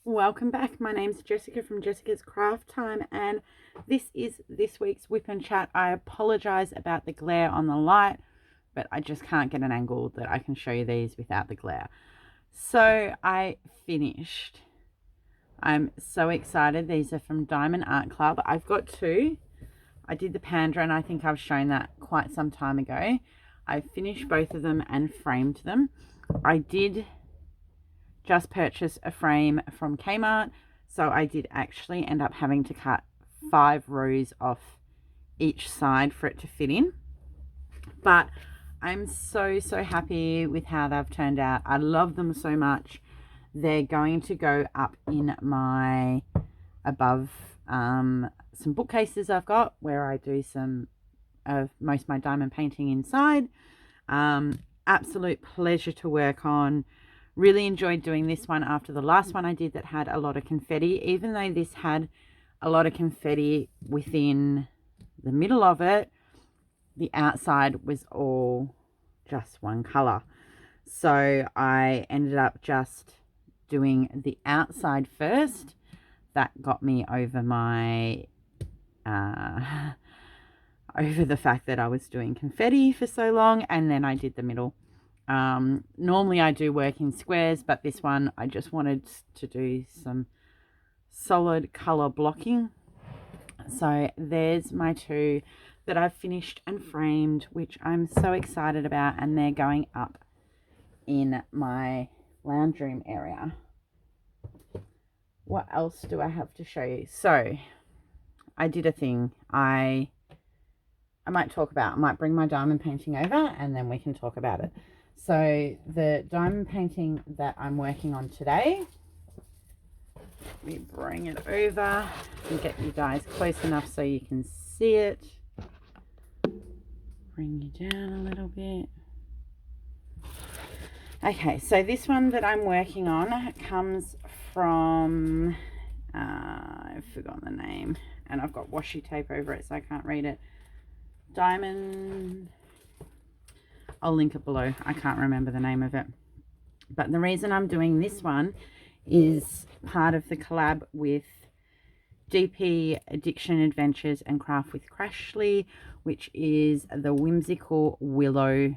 Welcome back. My name's Jessica from Jessica's Craft Time, and this is this week's Whip and Chat. I apologize about the glare on the light, but I just can't get an angle that I can show you these without the glare. So I finished. I'm so excited. These are from Dimond Art Club. I've got two. I did the Panda, and I think I've shown that quite some time ago. I finished both of them and framed them. I did just purchased a frame from Kmart, so I did actually end up having to cut 5 rows off each side for it to fit in. But I'm so happy with how they've turned out. I love them so much. They're going to go up in my above some bookcases I've got where I do some of most of my diamond painting inside. Absolute pleasure to work on. Really enjoyed doing this one after the last one I did that had a lot of confetti. Even though this had a lot of confetti within the middle of it, the outside was all just one color. So I ended up just doing the outside first. That got me over my over the fact that I was doing confetti for so long, and then I did the middle. Normally I do work in squares, but this one I just wanted to do some solid color blocking. So there's my two that I've finished and framed, which I'm so excited about, and they're going up in my lounge room area. What else do I have to show you? So I did a thing. I might bring my diamond painting over and then we can talk about it. So the diamond painting that I'm working on today, let me bring it over and get you guys close enough so you can see it. Bring you down a little bit. Okay, so this one that I'm working on comes from, I've forgotten the name, and I've got washi tape over it so I can't read it. Diamond, I'll link it below. I can't remember the name of it. But the reason I'm doing this one is part of the collab with DP Addiction Adventures and Craft with Crashly, which is the whimsical willow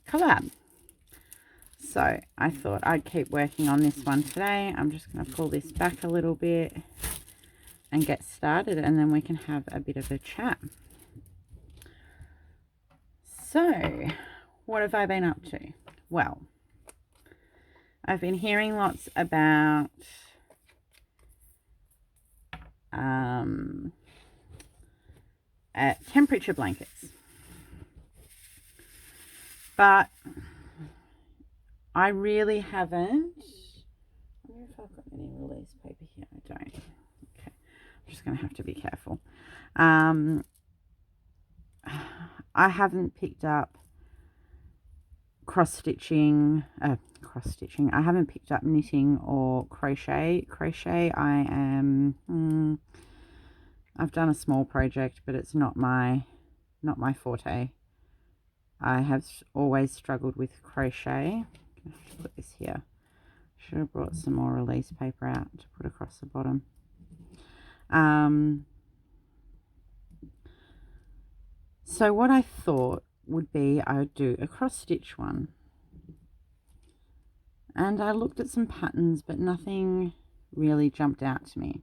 collab. So I thought I'd keep working on this one today. I'm just going to pull this back a little bit and get started, and then we can have a bit of a chat. So what have I been up to? Well, I've been hearing lots about temperature blankets, but I really haven't. I wonder if I've got any release paper here. I don't. Okay, I'm just going to have to be careful. I haven't picked up cross-stitching. I haven't picked up knitting or crochet. I've done a small project, but it's not my forte. I have always struggled with crochet. I'm going to put this here. Should have brought some more release paper out to put across the bottom. So what I thought would be I would do a cross stitch one. And I looked at some patterns, but nothing really jumped out to me.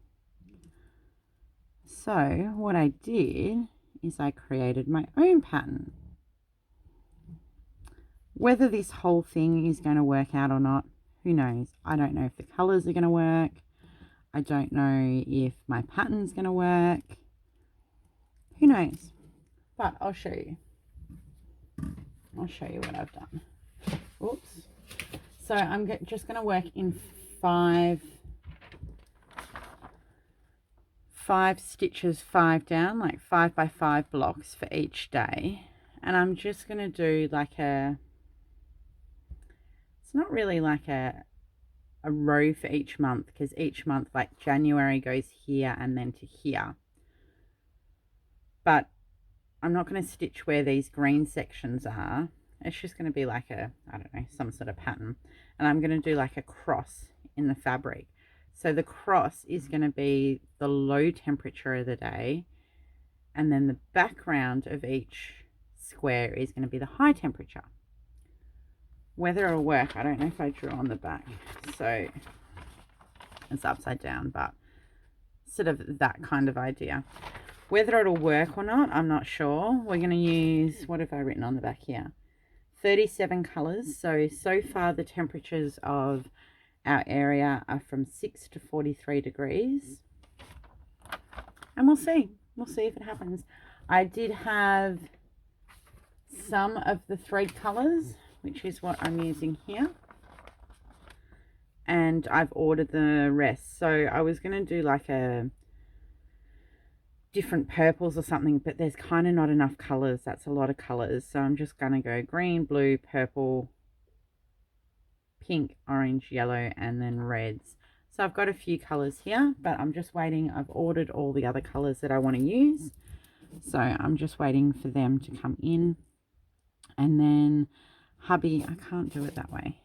So what I did is I created my own pattern. Whether this whole thing is going to work out or not, who knows? I don't know if the colors are going to work. I don't know if my pattern's going to work. Who knows? But I'll show you. I'll show you what I've done. Oops. So I'm just going to work in five stitches, 5 down, like 5 by 5 blocks for each day. And I'm just going to do like it's not really like a row for each month, because each month, like January goes here and then to here. But I'm not going to stitch where these green sections are, It's just going to be like a, I don't know, some sort of pattern. And I'm going to do like a cross in the fabric. So the cross is going to be the low temperature of the day, and then the background of each square is going to be the high temperature. Whether it'll work, I don't know if I drew on the back. So it's upside down, but sort of that kind of idea. Whether it'll work or not, I'm not sure. We're going to use, what have I written on the back here? 37 colours. So far the temperatures of our area are from 6 to 43 degrees. And we'll see. We'll see if it happens. I did have some of the thread colours, which is what I'm using here. And I've ordered the rest. So I was going to do like a different purples or something, but there's kind of not enough colors. That's a lot of colors, so I'm just gonna go green, blue, purple, pink, orange, yellow, and then reds. So I've got a few colors here, but I'm just waiting. I've ordered all the other colors that I want to use, so I'm just waiting for them to come in. And then hubby, I can't do it that way.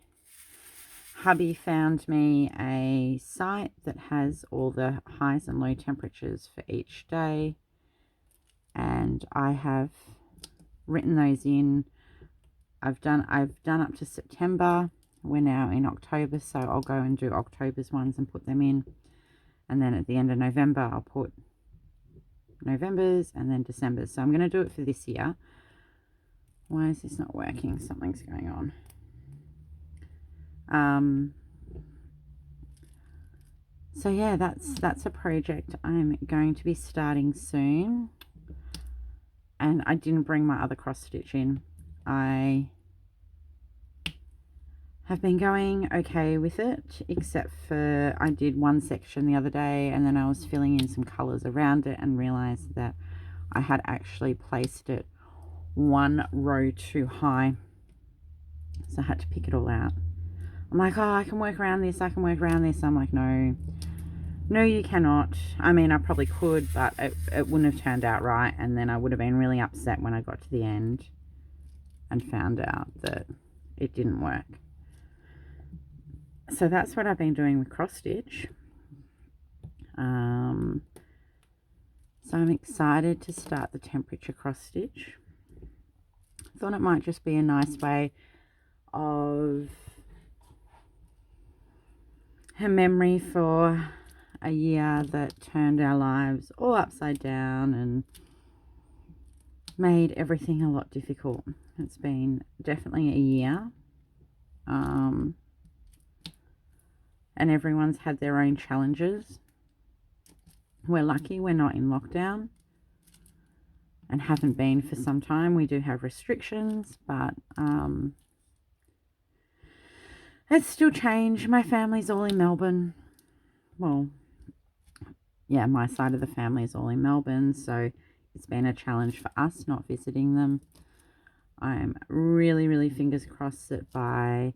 Hubby found me a site that has all the highs and low temperatures for each day, and I have written those in. I've done up to September. We're now in October, so I'll go and do October's ones and put them in, and then at the end of November I'll put November's and then December's. So I'm going to do it for this year. Why is this not working? Something's going on. So yeah, that's a project I'm going to be starting soon. And I didn't bring my other cross stitch in. I have been going okay with it, except for I did one section the other day and then I was filling in some colors around it and realized that I had actually placed it one row too high. So I had to pick it all out. I'm like, oh, I can work around this, I can work around this. I'm like, no, you cannot. I mean, I probably could, but it wouldn't have turned out right, and then I would have been really upset when I got to the end and found out that it didn't work. So that's what I've been doing with cross stitch. So I'm excited to start the temperature cross stitch. I thought it might just be a nice way of her memory for a year that turned our lives all upside down and made everything a lot difficult. It's been definitely a year, and everyone's had their own challenges. We're lucky we're not in lockdown and haven't been for some time. We do have restrictions, but it's still changed. My family's all in Melbourne. Well, yeah, my side of the family is all in Melbourne, so it's been a challenge for us not visiting them. I'm really fingers crossed that by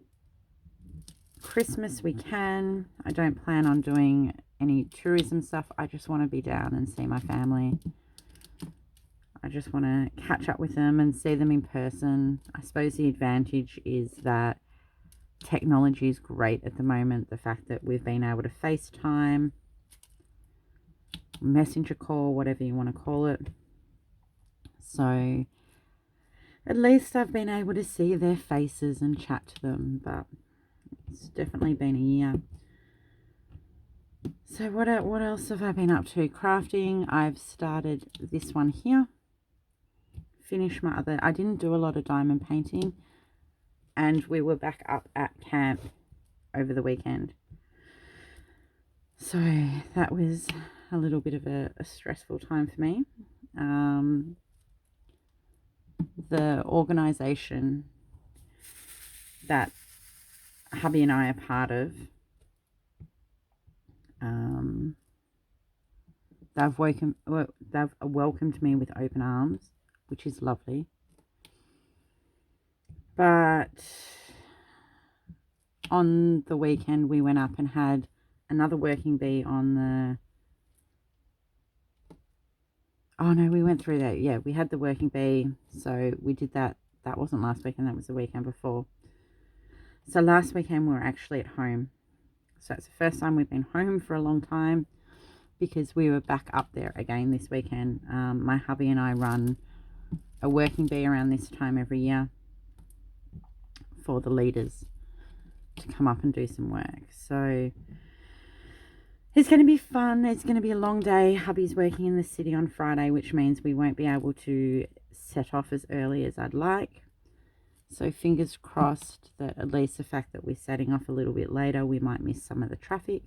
Christmas we can. I don't plan on doing any tourism stuff. I just want to be down and see my family. I just want to catch up with them and see them in person. I suppose the advantage is that technology is great at the moment. The fact that we've been able to FaceTime, messenger call, whatever you want to call it. So at least I've been able to see their faces and chat to them, but it's definitely been a year. So what else have I been up to? Crafting. I've started this one here. Finished my other. I didn't do a lot of diamond painting, and we were back up at camp over the weekend. So that was a little bit of a stressful time for me. The organisation that hubby and I are part of, they've welcomed me with open arms, which is lovely. But on the weekend we went up and had another working bee on the... Oh no, we went through that. Yeah, we had the working bee, so we did that that wasn't last weekend, that was the weekend before. So last weekend we were actually at home. So it's the first time we've been home for a long time, because we were back up there again this weekend. My hubby and I run a working bee around this time every year for the leaders to come up and do some work. So it's going to be fun. It's going to be a long day. Hubby's working in the city on Friday, which means we won't be able to set off as early as I'd like. So fingers crossed that at least the fact that we're setting off a little bit later, we might miss some of the traffic.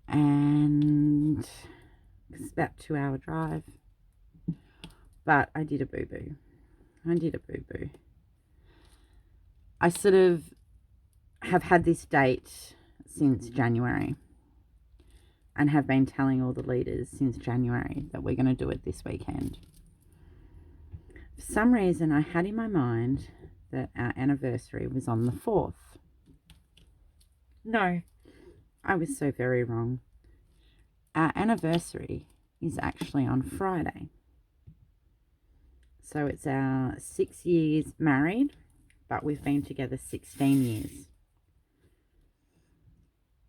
And it's about a 2-hour drive. But I did a boo-boo. I sort of have had this date since January, and have been telling all the leaders since January that we're going to do it this weekend. For some reason, I had in my mind that our anniversary was on the 4th. No, I was so very wrong. Our anniversary is actually on Friday. So it's our 6 years married, but we've been together 16 years.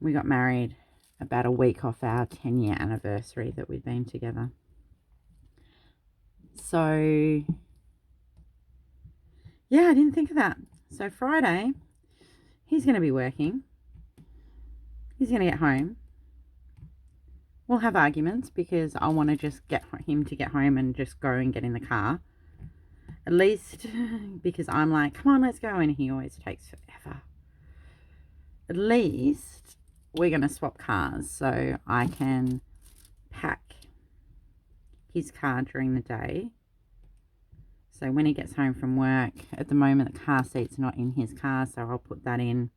We got married about a week off our 10-year anniversary that we'd been together. So yeah, I didn't think of that. So Friday, he's going to be working. He's going to get home. We'll have arguments because I want to just get him to get home and just go and get in the car. At least because I'm like, come on, let's go. And he always takes forever. At least we're going to swap cars so I can pack his car during the day. So when he gets home from work, at the moment the car seat's not in his car, so I'll put that in.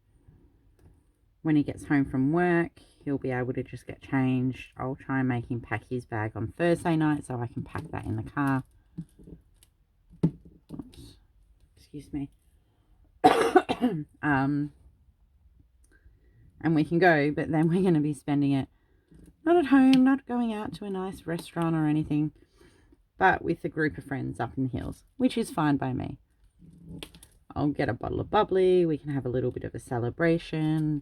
When he gets home from work, he'll be able to just get changed. I'll try and make him pack his bag on Thursday night so I can pack that in the car. Oops. Excuse me. And we can go, but then we're going to be spending it not at home, not going out to a nice restaurant or anything, but with a group of friends up in the hills, which is fine by me. I'll get a bottle of bubbly. We can have a little bit of a celebration.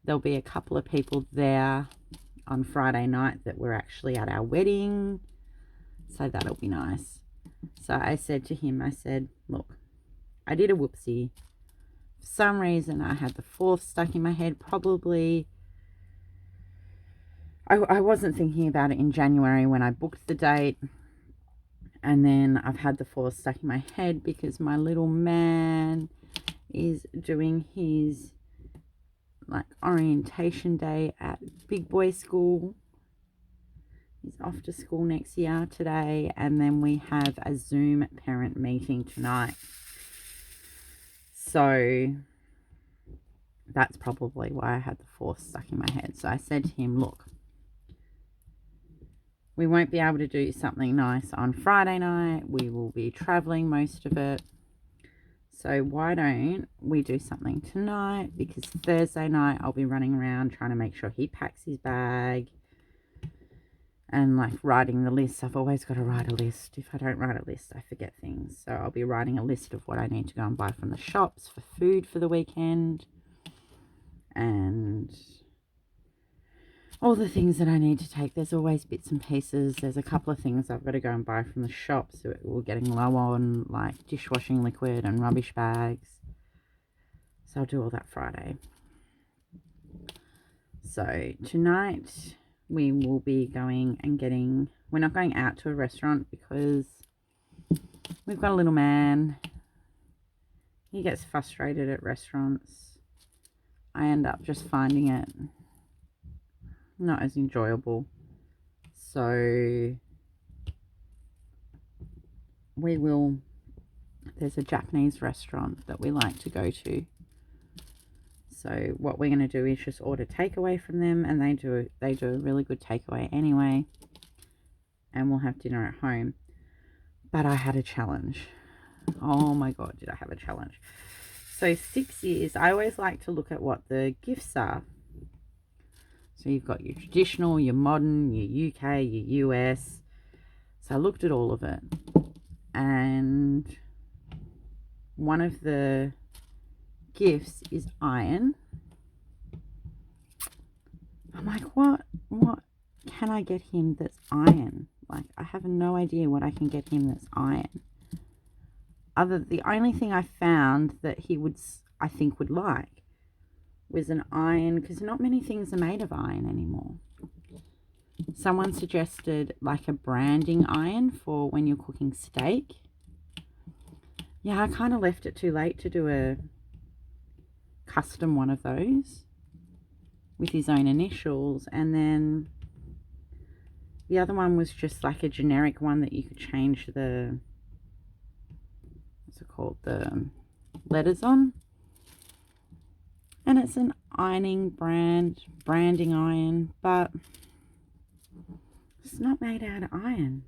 There'll be a couple of people there on Friday night that were actually at our wedding, so that'll be nice. So I said to him, I said, look, I did a whoopsie. For some reason, I had the 4th stuck in my head. Probably, I wasn't thinking about it in January when I booked the date. And then I've had the 4th stuck in my head because my little man is doing his like orientation day at big boy school. He's off to school next year today. And then we have a Zoom parent meeting tonight. So that's probably why I had the 4th stuck in my head. So I said to him, look, we won't be able to do something nice on Friday night. We will be traveling most of it. So why don't we do something tonight? Because Thursday night I'll be running around trying to make sure he packs his bag. And like writing the list. I've always got to write a list. If I don't write a list, I forget things. So I'll be writing a list of what I need to go and buy from the shops for food for the weekend. And all the things that I need to take. There's always bits and pieces. There's a couple of things I've got to go and buy from the shops. We're getting low on like dishwashing liquid and rubbish bags. So I'll do all that Friday. So tonight we will be going and getting, we're not going out to a restaurant because we've got a little man. He gets frustrated at restaurants. I end up just finding it not as enjoyable. So there's a Japanese restaurant that we like to go to. So what we're going to do is just order takeaway from them, and they do a really good takeaway anyway. And we'll have dinner at home. But I had a challenge. Oh my God, did I have a challenge. So 6 years, I always like to look at what the gifts are. So you've got your traditional, your modern, your UK, your US. So I looked at all of it. and one of the gifts is iron. I'm like, what can I get him that's iron? Like, I have no idea what I can get him that's iron. The only thing I found that he would, I think, would like was an iron, because not many things are made of iron anymore. Someone suggested like a branding iron for when you're cooking steak. Yeah, I kind of left it too late to do a custom one of those with his own initials, and then the other one was just like a generic one that you could change the, what's it called, the letters on. And it's an ironing branding iron, but it's not made out of iron.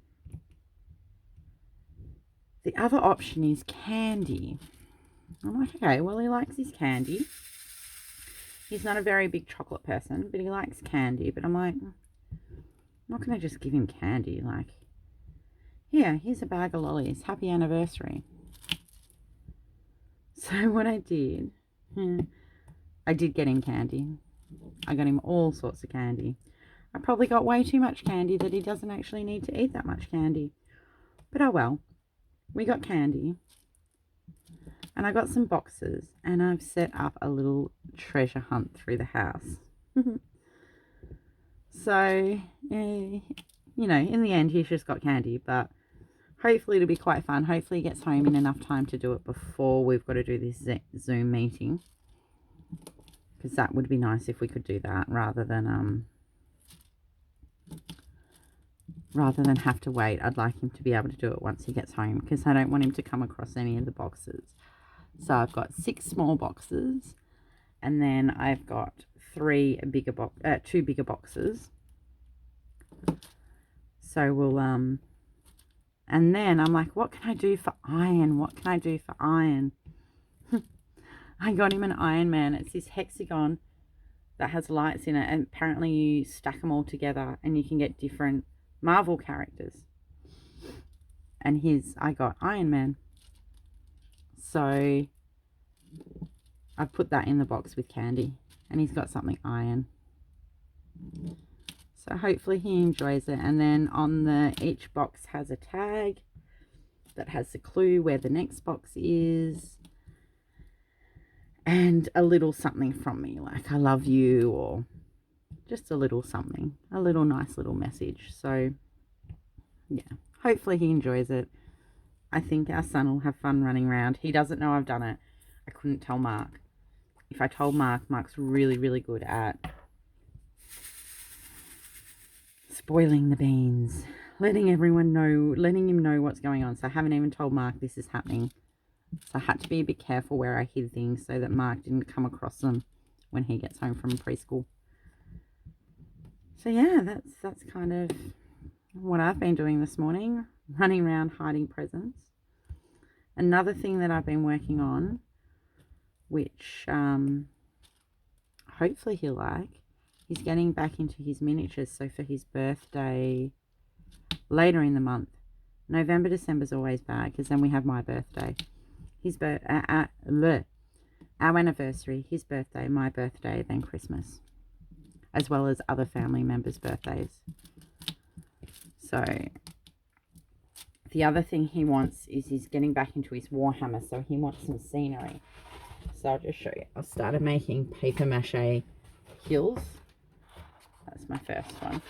The other option is candy. I'm like, okay, well, he likes his candy. He's not a very big chocolate person, but he likes candy. But I'm like, I'm not going to just give him candy. Like, here, here's a bag of lollies. Happy anniversary. So what I did get him candy. I got him all sorts of candy. I probably got way too much candy that he doesn't actually need to eat that much candy. But oh well. We got candy. And I got some boxes. And I've set up a little treasure hunt through the house. So, you know, in the end, he's just got candy. But hopefully it'll be quite fun. Hopefully he gets home in enough time to do it before we've got to do this Zoom meeting. Because that would be nice if we could do that rather than have to wait. I'd like him to be able to do it once he gets home, because I don't want him to come across any of the boxes. So I've got 6 small boxes, and then I've got 2 bigger boxes. So we'll and then I'm like, what can I do for iron? What can I do for iron? I got him an Iron Man. It's this hexagon that has lights in it, and apparently you stack them all together and you can get different Marvel characters. And I got Iron Man. So I put that in the box with candy, and he's got something iron. So hopefully he enjoys it. And then on each box has a tag that has the clue where the next box is. And a little something from me, like I love you, or just a little something, a little nice little message. So yeah, hopefully he enjoys it. I think our son will have fun running around. He doesn't know I've done it. I couldn't tell Mark. If I told Mark's really, really good at spoiling the beans, letting him know what's going on. So I haven't even told Mark this is happening. So I had to be a bit careful where I hid things so that Mark didn't come across them when he gets home from preschool. So yeah, that's kind of what I've been doing this morning, running around hiding presents. Another thing that I've been working on, which hopefully he'll like, he's getting back into his miniatures. So for his birthday later in the month, November, December's always bad because then we have my birthday. Our anniversary, his birthday, my birthday, then Christmas, as well as other family members' birthdays. So the other thing he wants is he's getting back into his Warhammer, so he wants some scenery. So I'll just show you. I started making paper mache hills. That's my first one.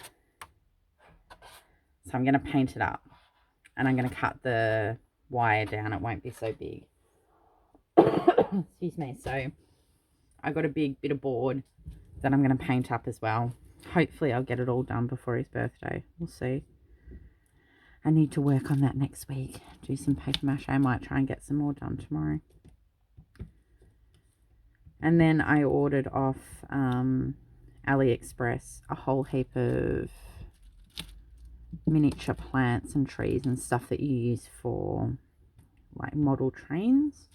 So I'm going to paint it up, and I'm going to cut the wire down. It won't be so big. Excuse me. So I got a big bit of board that I'm going to paint up as well. Hopefully I'll get it all done before his birthday. We'll see. I need to work on that next week. Do some paper mache. I might try and get some more done tomorrow. And then I ordered off AliExpress a whole heap of miniature plants and trees and stuff that you use for like model trains.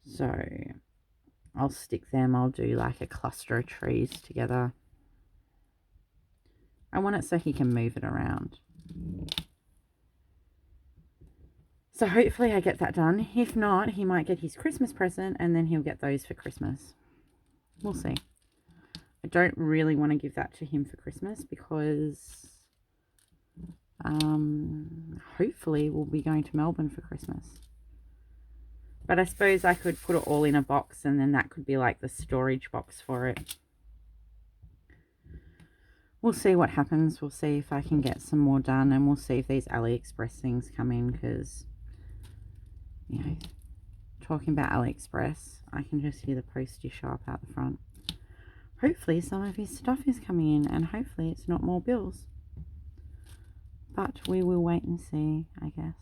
So I'll stick them. I'll do like a cluster of trees together. I want it so he can move it around. So hopefully I get that done. If not, he might get his Christmas present and then he'll get those for Christmas. We'll see. I don't really want to give that to him for Christmas because hopefully we'll be going to Melbourne for Christmas. But I suppose I could put it all in a box and then that could be like the storage box for it. We'll see what happens. We'll see if I can get some more done, and we'll see if these AliExpress things come in, because, you know, talking about AliExpress, I can just hear the postie shop out the front. Hopefully some of his stuff is coming in, and hopefully it's not more bills. But we will wait and see, I guess.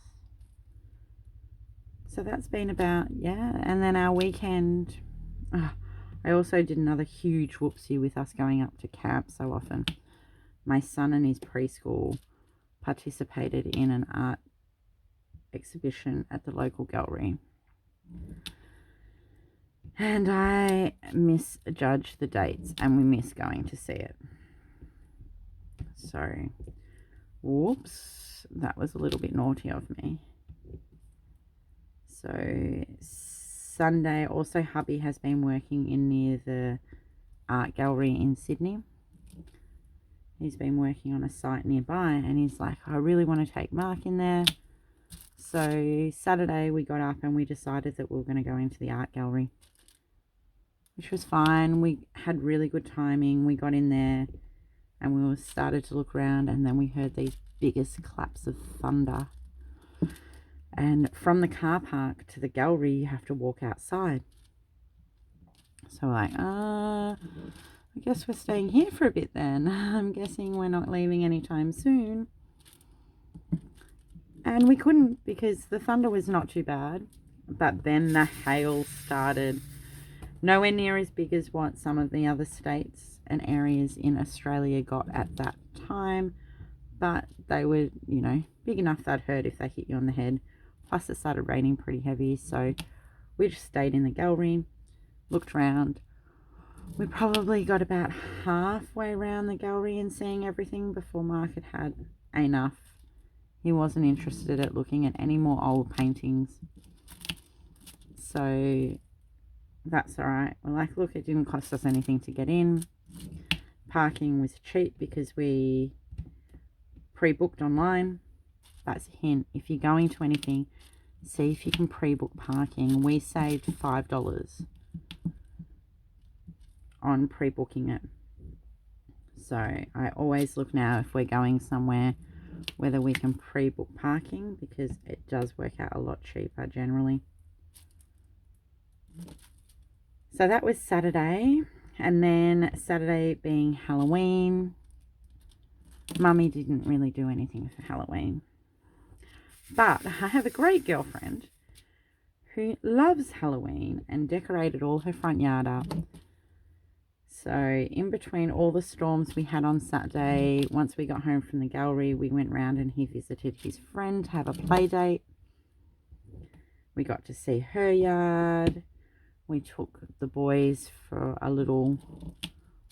So that's been about, yeah, and then our weekend. I also did another huge whoopsie with us going up to camp so often. My son and his preschool participated in an art exhibition at the local gallery. And I misjudged the dates and we missed going to see it. So, whoops, that was a little bit naughty of me. So, Sunday, also hubby has been working in near the art gallery in Sydney. He's been working on a site nearby and he's like, I really want to take Mark in there. So Saturday we got up and we decided that we were going to go into the art gallery, which was fine. We had really good timing. We got in there and we started to look around, and then we heard these biggest claps of thunder. And from the car park to the gallery, you have to walk outside. So we're like, I guess we're staying here for a bit then. I'm guessing we're not leaving anytime soon. And we couldn't, because the thunder was not too bad. But then the hail started. Nowhere near as big as what some of the other states and areas in Australia got at that time. But they were, you know, big enough that hurt if they hit you on the head. Plus it started raining pretty heavy. So we just stayed in the gallery, looked around. We probably got about halfway around the gallery and seeing everything before Mark had enough. He wasn't interested at looking at any more old paintings. So that's all right. We're like, look, it didn't cost us anything to get in. Parking was cheap because we pre-booked online. That's a hint. If you're going to anything, see if you can pre-book parking. We saved $5 on pre-booking it. So I always look now if we're going somewhere whether we can pre-book parking, because it does work out a lot cheaper generally. So that was Saturday, and then Saturday being Halloween, Mummy didn't really do anything for Halloween. But I have a great girlfriend who loves Halloween and decorated all her front yard up. So in between all the storms we had on Saturday, once we got home from the gallery, we went round and he visited his friend to have a play date. We got to see her yard. We took the boys for a little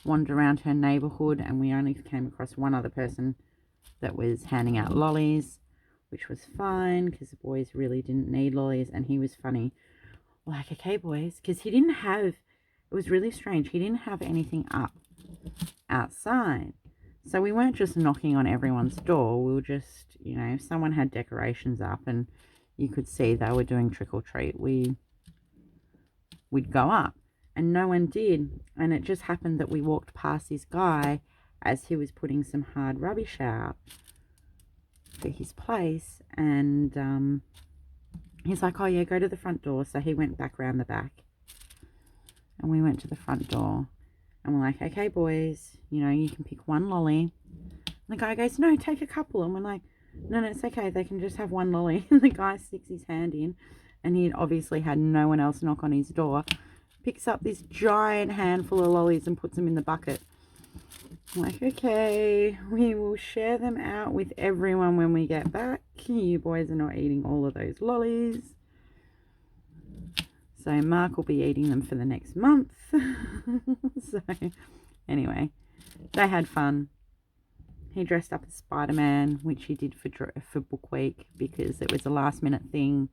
wander around her neighbourhood, and we only came across one other person that was handing out lollies, which was fine because the boys really didn't need lollies. And he was funny. Like, okay, boys, because he didn't have... It was really strange. He didn't have anything up outside. So we weren't just knocking on everyone's door. We were just, you know, if someone had decorations up and you could see they were doing trick or treat, we'd go up. And no one did. And it just happened that we walked past this guy as he was putting some hard rubbish out for his place. And he's like, oh yeah, go to the front door. So he went back round the back. And we went to the front door and we're like, okay, boys, you know, you can pick one lolly. And the guy goes, no, take a couple. And we're like, no, it's okay. They can just have one lolly. And the guy sticks his hand in, and he obviously had no one else knock on his door, picks up this giant handful of lollies and puts them in the bucket. I'm like, okay, we will share them out with everyone when we get back. You boys are not eating all of those lollies. So Mark will be eating them for the next month. So anyway, they had fun. He dressed up as Spider-Man, which he did for book week because it was a last minute thing.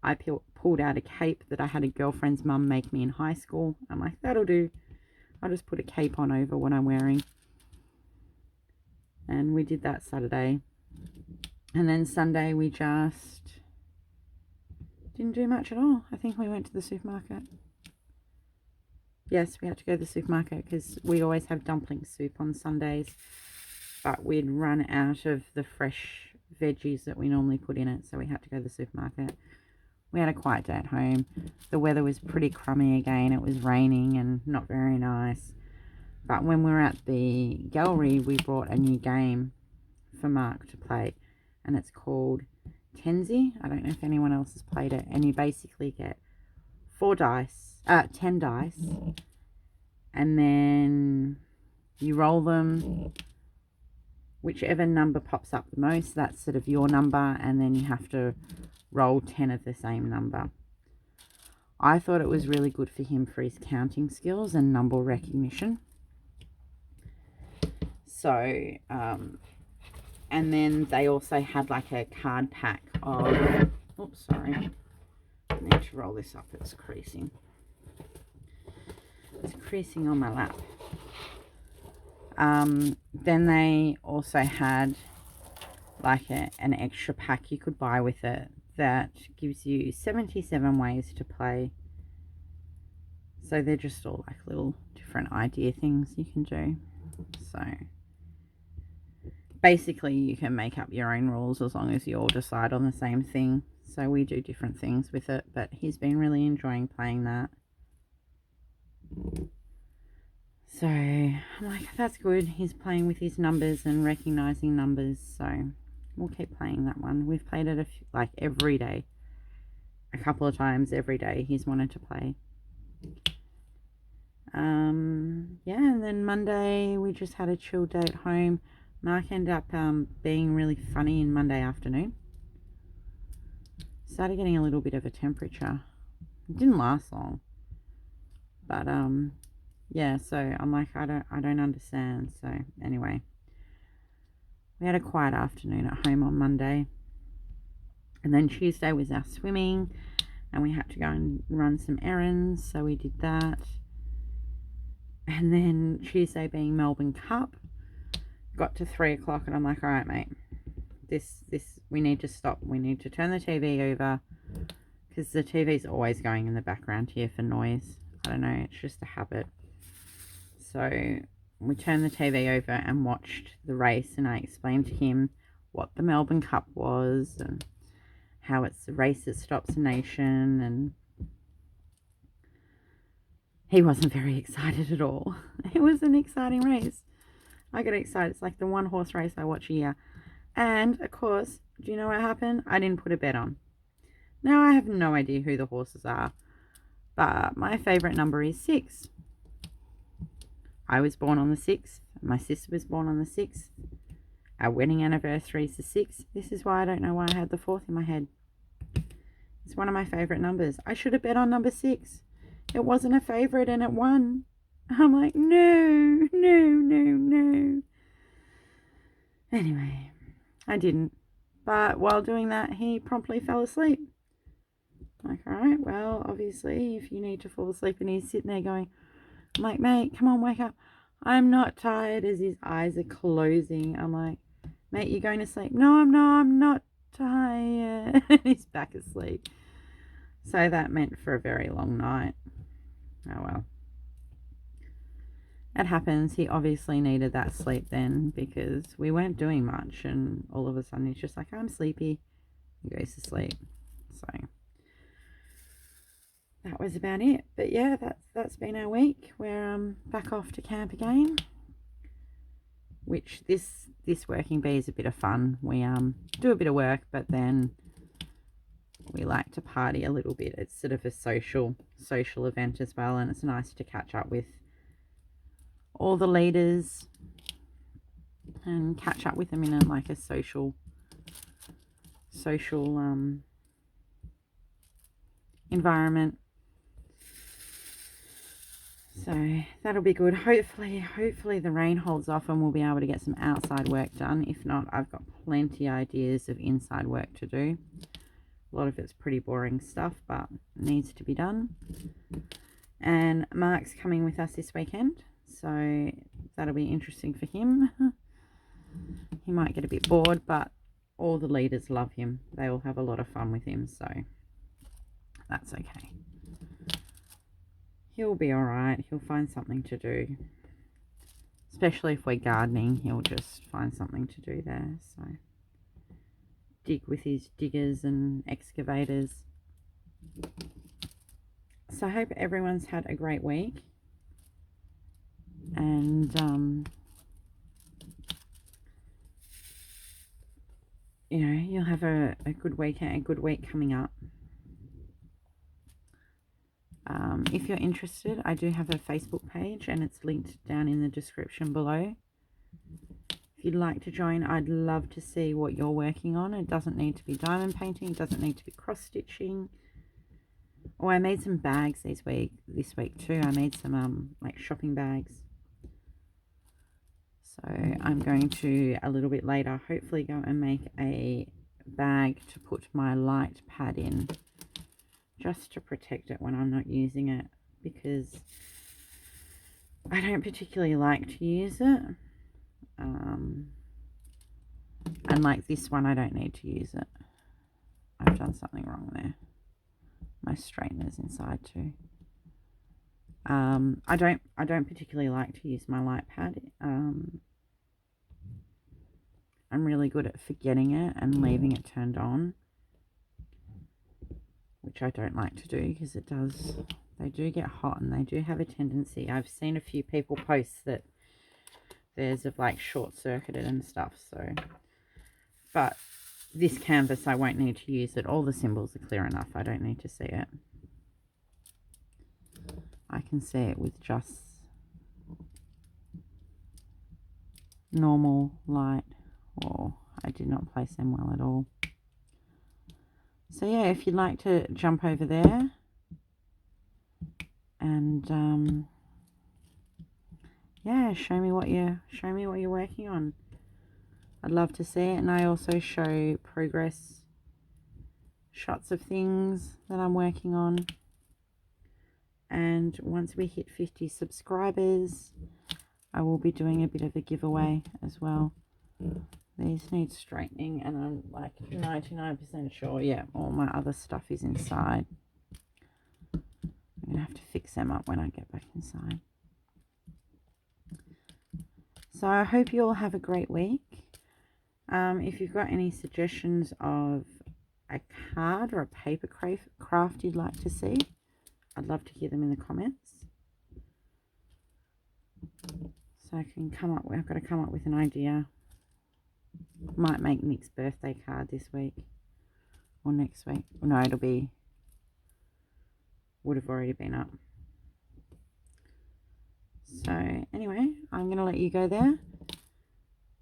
I pulled out a cape that I had a girlfriend's mum make me in high school. I'm like, that'll do. I'll just put a cape on over what I'm wearing. And we did that Saturday. And then Sunday we just didn't do much at all. I think we went to the supermarket. Yes, we had to go to the supermarket because we always have dumpling soup on Sundays. But we'd run out of the fresh veggies that we normally put in it. So we had to go to the supermarket. We had a quiet day at home. The weather was pretty crummy again. It was raining and not very nice. But when we were at the gallery, we brought a new game for Mark to play. And it's called Tenzi. I don't know if anyone else has played it. And you basically get 10 dice. And then you roll them. Whichever number pops up the most, that's sort of your number. And then you have to roll 10 of the same number. I thought it was really good for him for his counting skills and number recognition. So, and then they also had like a card pack of, oops, sorry. I need to roll this up, it's creasing. It's creasing on my lap. Then they also had like an extra pack you could buy with it that gives you 77 ways to play. So they're just all like little different idea things you can do. So basically you can make up your own rules as long as you all decide on the same thing. So we do different things with it, but he's been really enjoying playing that. So I'm like, that's good. He's playing with his numbers and recognizing numbers. So we'll keep playing that one. We've played it like every day. A couple of times every day he's wanted to play. Yeah, and then Monday we just had a chill day at home. Mark ended up being really funny in Monday afternoon. Started getting a little bit of a temperature. It didn't last long. But yeah, so I'm like, I don't understand. So anyway, we had a quiet afternoon at home on Monday. And then Tuesday was our swimming, and we had to go and run some errands, so we did that. And then Tuesday being Melbourne Cup, got to 3 o'clock and I'm like, all right, mate, this we need to stop. We need to turn the TV over because the TV's always going in the background here for noise. I don't know, it's just a habit. So we turned the TV over and watched the race, and I explained to him what the Melbourne Cup was and how it's the race that stops a nation, and he wasn't very excited at all. It was an exciting race. I get excited. It's like the one horse race I watch a year. And, of course, do you know what happened? I didn't put a bet on. Now, I have no idea who the horses are, but my favourite number is 6. I was born on the 6th. My sister was born on the 6th. Our wedding anniversary is the 6th. This is why I don't know why I had the 4th in my head. It's one of my favourite numbers. I should have bet on number 6. It wasn't a favourite and it won. I'm like, no. Anyway, I didn't. But while doing that, he promptly fell asleep. I'm like, all right, well, obviously, if you need to fall asleep, and he's sitting there going, I'm like, mate, come on, wake up. I'm not tired, as his eyes are closing. I'm like, mate, you're going to sleep. No, I'm not tired. He's back asleep. So that meant for a very long night. Oh well. It happens. He obviously needed that sleep then because we weren't doing much, and all of a sudden he's just like, I'm sleepy. He goes to sleep. So that was about it. But yeah, that's been our week. We're back off to camp again, which this working bee is a bit of fun. We do a bit of work, but then we like to party a little bit. It's sort of a social event as well, and it's nice to catch up with all the leaders and catch up with them in a social environment. So that'll be good. Hopefully the rain holds off and we'll be able to get some outside work done. If not, I've got plenty ideas of inside work to do. A lot of it's pretty boring stuff, but needs to be done. And Mark's coming with us this weekend, so that'll be interesting for him. He might get a bit bored, but all the leaders love him. They all have a lot of fun with him, so that's okay. He'll be all right. He'll find something to do. Especially if we're gardening, he'll just find something to do there. So dig with his diggers and excavators. So I hope everyone's had a great week. And you know, you'll have a good weekend, a good week coming up. If you're interested, I do have a Facebook page and it's linked down in the description below. If you'd like to join, I'd love to see what you're working on. It doesn't need to be diamond painting. It doesn't need to be cross stitching. Oh, I made some bags this week too. I made some like shopping bags. So I'm going to, a little bit later, hopefully go and make a bag to put my light pad in, just to protect it when I'm not using it, because I don't particularly like to use it. And like this one, I don't need to use it. I've done something wrong there. My straightener's inside too. I don't particularly like to use my light pad. I'm really good at forgetting it and leaving it turned on, which I don't like to do because they do get hot and they do have a tendency. I've seen a few people post that theirs have like short-circuited and stuff. So, but this canvas, I won't need to use it. All the symbols are clear enough. I don't need to see it. I can see it with just normal light. Oh, I did not place them well at all. So yeah, if you'd like to jump over there and yeah, show me what you're working on. I'd love to see it. And I also show progress shots of things that I'm working on. And once we hit 50 subscribers, I will be doing a bit of a giveaway as well. These need straightening and I'm like 99% sure, yeah, all my other stuff is inside. I'm going to have to fix them up when I get back inside. So I hope you all have a great week. If you've got any suggestions of a card or a paper craft you'd like to see, I'd love to hear them in the comments. So I can I've got to come up with an idea. Might make Nick's birthday card this week or next week. Well, no, would have already been up. So anyway, I'm going to let you go there.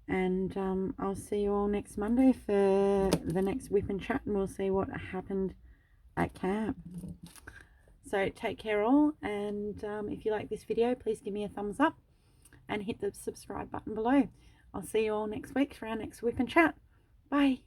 And I'll see you all next Monday for the next Whip and Chat, and we'll see what happened at camp. So take care all, and if you like this video, please give me a thumbs up and hit the subscribe button below. I'll see you all next week for our next Whip and Chat. Bye.